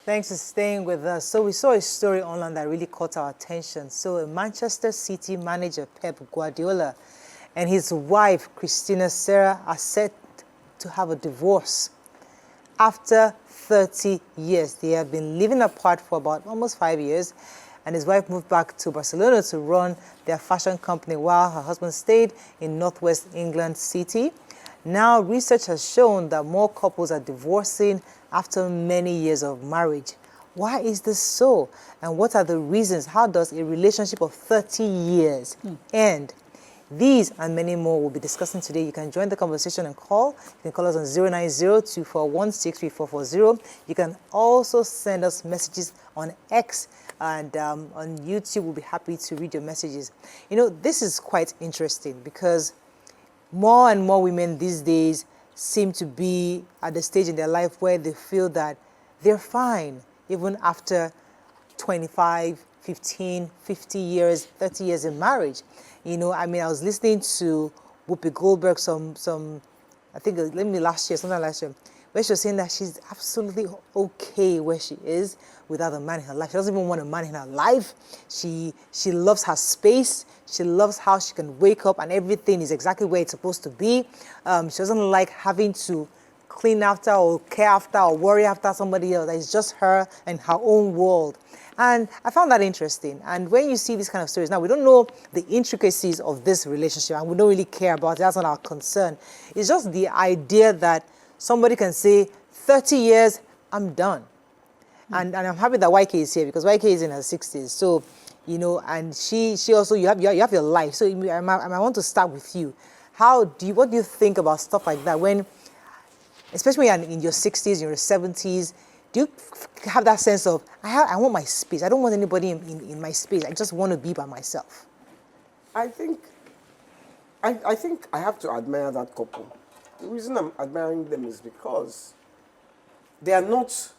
Thanks for staying with us. So we saw a story online that really caught our attention. So a Manchester City manager, Pep Guardiola, and his wife, Cristina Serra, are set to have a divorce. After 30 years, they have been living apart for about almost 5 years, and his wife moved back to Barcelona to run their fashion company while her husband stayed in northwest England City. Now, research has shown that more couples are divorcing after many years of marriage. Why is this so? And what are the reasons? How does a relationship of 30 years end? These and many more we'll be discussing today. You can join the conversation and call. You can call us on 090-241-63440. You can also send us messages on X and on YouTube. We'll be happy to read your messages. You know, this is quite interesting because more and more women these days seem to be at the stage in their life where they feel that they're fine even after 25, 15, 50 years, 30 years in marriage. You know, I mean, I was listening to Whoopi Goldberg I think maybe last year, sometime last year, where she was saying that she's absolutely okay where she is without a man in her life. She doesn't even want a man in her life. She loves her space. She loves how she can wake up and everything is exactly where it's supposed to be. She doesn't like having to clean after or care after or worry after somebody else. It's just her and her own world. And I found that interesting. And when you see these kind of stories, now we don't know the intricacies of this relationship and we don't really care about it. That's not our concern. It's just the idea that somebody can say, 30 years, I'm done. And I'm happy that YK is here because YK is in her 60s. So, you know, and she also, you have your life. So I want to start with you. What do you think about stuff like that when, especially when you're in your 60s, your 70s, do you have that sense of, I want my space. I don't want anybody in my space. I just want to be by myself. I think I have to admire that couple. The reason I'm admiring them is because they are not,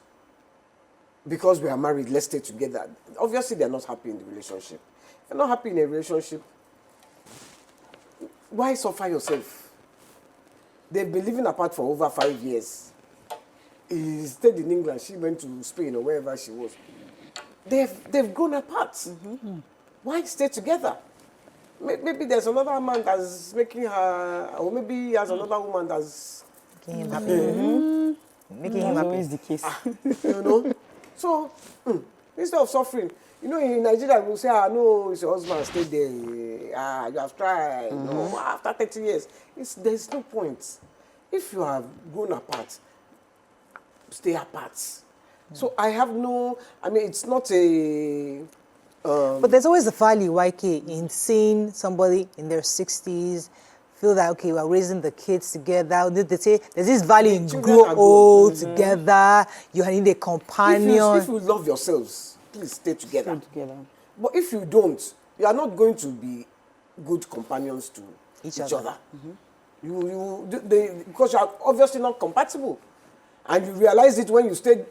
because we are married, let's stay together. Obviously, they're not happy in the relationship. If you're not happy in a relationship, why suffer yourself? They've been living apart for over 5 years. He stayed in England, she went to Spain or wherever she was. They've grown apart. Mm-hmm. Why stay together? Maybe there's another man that's making her, or maybe he has another woman that's making him happy. Mm-hmm. Making him happy is the case. You know? So, instead of suffering, you know, in Nigeria, we'll say, no, it's your husband, stay there. You have tried. Mm-hmm. No, after 30 years, there's no point. If you have grown apart, stay apart. So I have it's not a... but there's always a value, YK, in seeing somebody in their 60s feel that, okay, we're raising the kids together. They say there's this value in grow old together. You need a companion. If you love yourselves, please stay together. But if you don't, you are not going to be good companions to each other. Mm-hmm. Because you are obviously not compatible. And you realize it when you stayed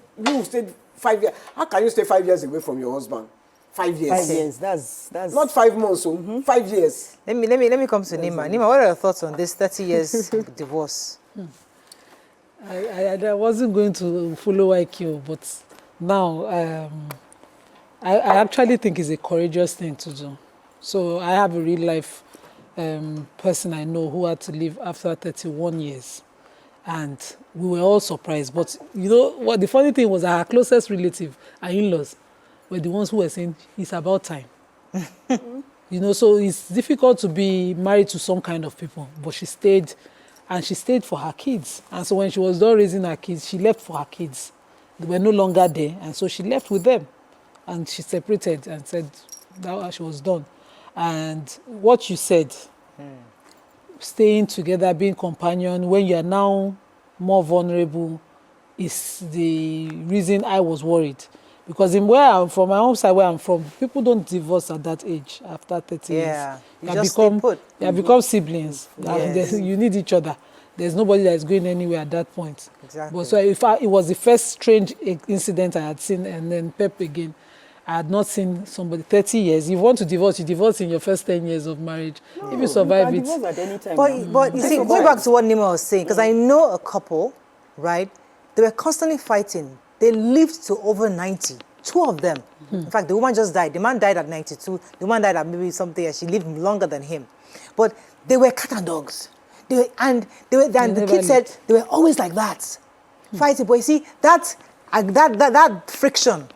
5 years. How can you stay 5 years away from your husband? 5 years. 5 years. That's not 5 months. So 5 years. Let me come to Nima. Nima, what are your thoughts on this 30 years divorce? I wasn't going to follow IQ, but now I actually think it's a courageous thing to do. So I have a real life person I know who had to leave after 31 years. And we were all surprised. But you know what? The funny thing was our closest relative, our in-laws, were the ones who were saying, it's about time. You know, so it's difficult to be married to some kind of people. But she stayed, and she stayed for her kids. And so when she was done raising her kids, she left for her kids. They were no longer there. And so she left with them. And she separated and said that she was done. And what you said... staying together, being companion, when you are now more vulnerable, is the reason I was worried. Because in where I'm from, my home side where I'm from, people don't divorce at that age after 30 years. You just stay put. You become siblings. Yes. You need each other. There's nobody that is going anywhere at that point. Exactly. But so it was the first strange incident I had seen, and then Pep again. I had not seen somebody 30 years. If you want to divorce, you divorce in your first 10 years of marriage. No, if you survive you can divorce at any time. But you see, going back to what Nima was saying, because I know a couple, right? They were constantly fighting they lived to over 90. Two of them. In fact, the woman just died. The man died at 92. The woman died at maybe something, and she lived longer than him. But they were cat and dogs. And the kid said they were always like that, fighting. But you see, that friction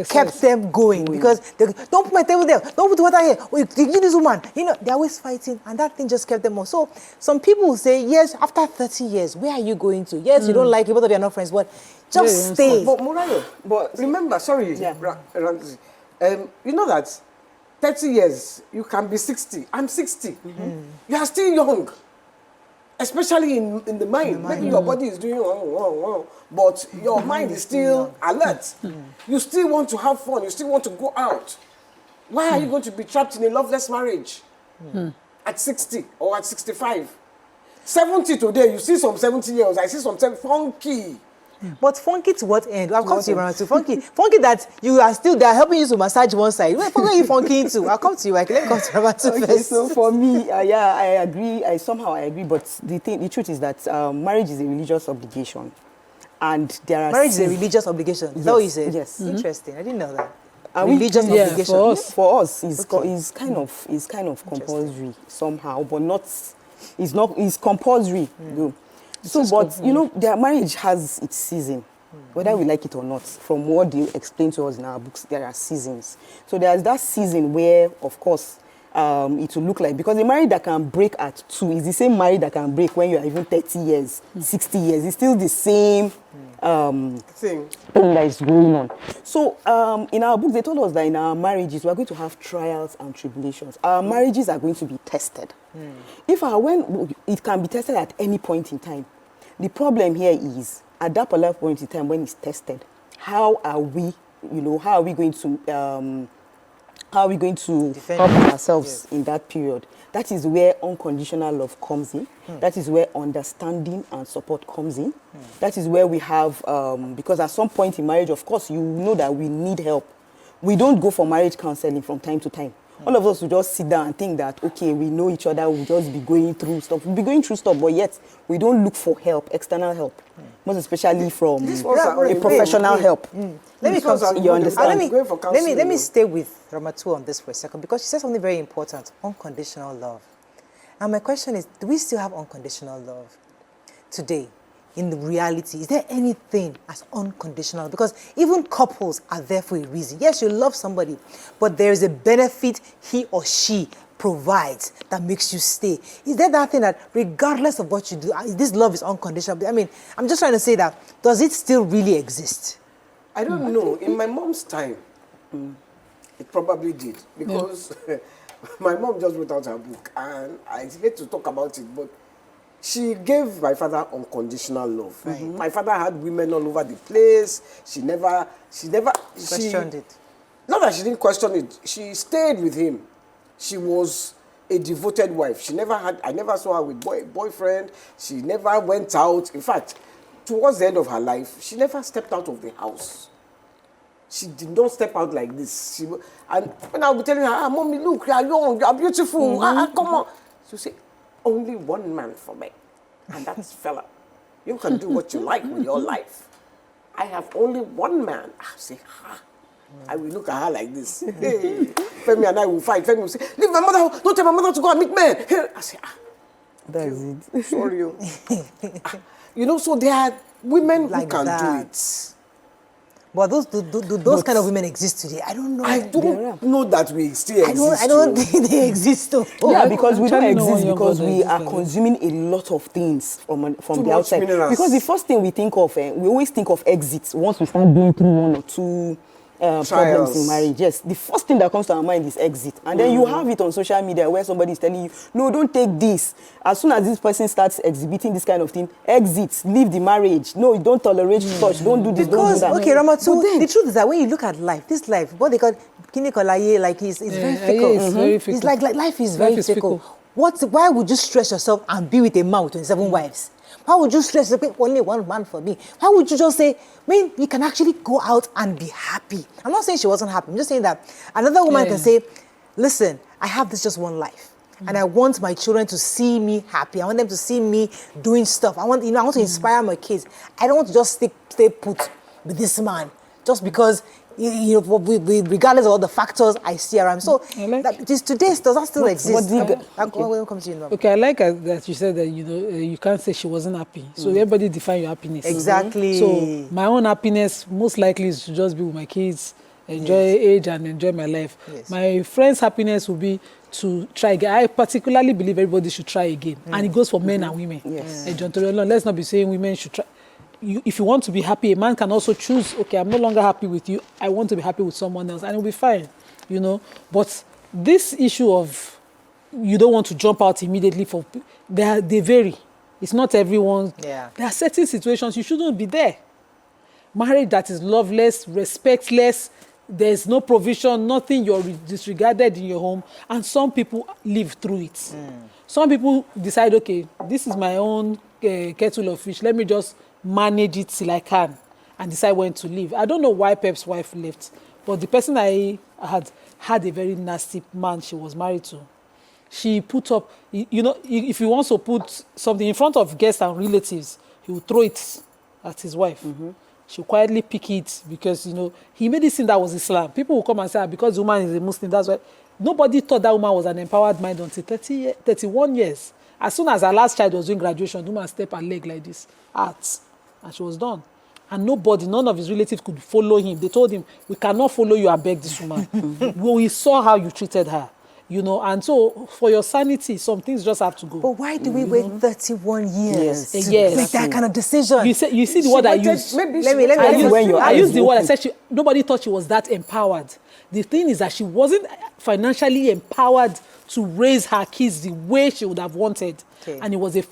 kept them going because they don't put my table there, don't put the water here. You give this woman, they're always fighting, and that thing just kept them on. So some people will say, yes, after 30 years, where are you going to? Yes, you don't like it, both of you are not friends, but just stay. But Murayo, remember, sorry, Ramsey, you know that 30 years, you can be 60. I'm 60. You are still young. Especially in the mind. Maybe your body is doing but your mind is still alert. You still want to have fun. You still want to go out. Why are you going to be trapped in a loveless marriage at 60 or at 65? 70 today, you see some 70-year-olds, I see some funky. But funky to what end? I'll come to you around to funky. Funky that you are still there helping you to massage one side. Where are you funky into? I'll come to you. Let me come to Ramatu first. So for me, I agree. Somehow I agree. But the truth is that marriage is a religious obligation, and there are marriage is a religious obligation. Is that what you said? Yes. Interesting. I didn't know that. Religious obligation. For us, is kind of compulsory somehow, but not. It's compulsory. No. So, but their marriage has its season, whether we like it or not. From what they explain to us in our books, there are seasons. So there's that season where, of course, it will look like, because a marriage that can break at 2 is the same marriage that can break when you are even 30 years, 60 years. It's still the same thing that is going on. So in our books, they told us that in our marriages, we are going to have trials and tribulations. Our marriages are going to be tested. When it can be tested at any point in time. The problem here is, at that particular point in time when it's tested, how are we going to defend ourselves in that period? That is where unconditional love comes in. That is where understanding and support comes in. That is where we have, because at some point in marriage, of course, you know that we need help. We don't go for marriage counseling from time to time. All of us will just sit down and think that, okay, we know each other, we'll just be going through stuff. We'll be going through stuff, but yet we don't look for help, external help. Most especially from a professional help. Let me come to you understand. Let me stay with Ramatu on this for a second, because she said something very important, unconditional love. And my question is, do we still have unconditional love today? In the reality, is there anything as unconditional? Because even couples are there for a reason. Yes, you love somebody, but there is a benefit he or she provides that makes you stay. Is there that thing that regardless of what you do, this love is unconditional? I mean, I'm just trying to say that, does it still really exist? I don't know. In my mom's time, it probably did. Because my mom just wrote out her book, and I hate to talk about it, but she gave my father unconditional love. Right. My father had women all over the place. She never questioned it. Not that she didn't question it. She stayed with him. She was a devoted wife. I never saw her with boyfriend. She never went out. In fact, towards the end of her life, she never stepped out of the house. She did not step out like this. And when I would be telling her, Mommy, look, you are young, you are beautiful. Come on. She would say, only one man for me, and that's fella. You can do what you like with your life. I have only one man. I say, I will look at her like this. Hey, Femi and I will fight. Femi will say, leave my mother, don't tell my mother to go and meet men. I say, that's it. Sorry. So there are women like who can do it. But those kind of women exist today. I don't know. I don't know that we still exist. I don't think they exist. Because we don't exist because we are consuming a lot of things from the outside. Minerals. Because the first thing we think of, we always think of exits once we start going through one or two problems in marriage. Yes, the first thing that comes to our mind is exit. And then you have it on social media where somebody is telling you, no, don't take this. As soon as this person starts exhibiting this kind of thing, exit, leave the marriage. No, you don't tolerate touch, don't do this, don't do that. Okay, Ramatu, the truth is that when you look at life, this life, what they call kinikolaye, like it's very fickle. It's very fickle. It's like life is very fickle. Why would you stress yourself and be with a man with 27 wives? Why would you stress only one man for me? Why would you just say, you can actually go out and be happy? I'm not saying she wasn't happy. I'm just saying that another woman can say, listen, I have this just one life. And I want my children to see me happy. I want them to see me doing stuff. I want to inspire my kids. I don't want to just stay put with this man just because regardless of all the factors I see around. So does that still exist? What comes to you, Mom? Okay, I like that you said that you can't say she wasn't happy. So everybody define your happiness. Exactly. So my own happiness most likely is to just be with my kids, enjoy age and enjoy my life. Yes. My friend's happiness will be to try again. I particularly believe everybody should try again, and it goes for men and women. Yes. John Torello, let's not be saying women should try. If you want to be happy, a man can also choose, okay, I'm no longer happy with you, I want to be happy with someone else, and it'll be fine, But this issue of you don't want to jump out immediately they vary. It's not everyone. Yeah. There are certain situations you shouldn't be there. Marriage that is loveless, respectless, there's no provision, nothing, you're disregarded in your home, and some people live through it. Some people decide, okay, this is my own kettle of fish, let me just manage it till I can and decide when to leave. I don't know why Pep's wife left, but the person I had a very nasty man she was married to. She put up, if he wants to put something in front of guests and relatives, he will throw it at his wife. She'll quietly pick it because, he made it seem that was Islam. People will come and say, because the woman is a Muslim, that's why. Nobody thought that woman was an empowered mind until 31 years. As soon as her last child was doing graduation, the woman stepped her leg like this, out, and she was done. And none of his relatives could follow him. They told him, we cannot follow you and beg this woman. We saw how you treated her. And so for your sanity, some things just have to go. But why do we wait 31 years to Yes. make that kind of decision? You see the word I used. I used the word. I said nobody thought she was that empowered. The thing is that she wasn't financially empowered to raise her kids the way she would have wanted. Okay. And it was a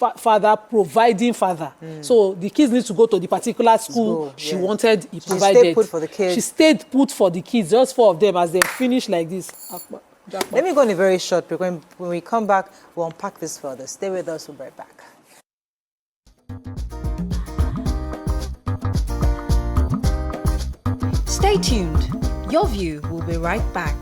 providing father. So the kids need to go to the particular school she wanted, he provided. She stayed put for the kids. She stayed put for the kids, just 4 of them, as they finish like this. Let me go on a very short break. When we come back, we'll unpack this further. Stay with us, we'll be right back. Stay tuned. Your View will be right back.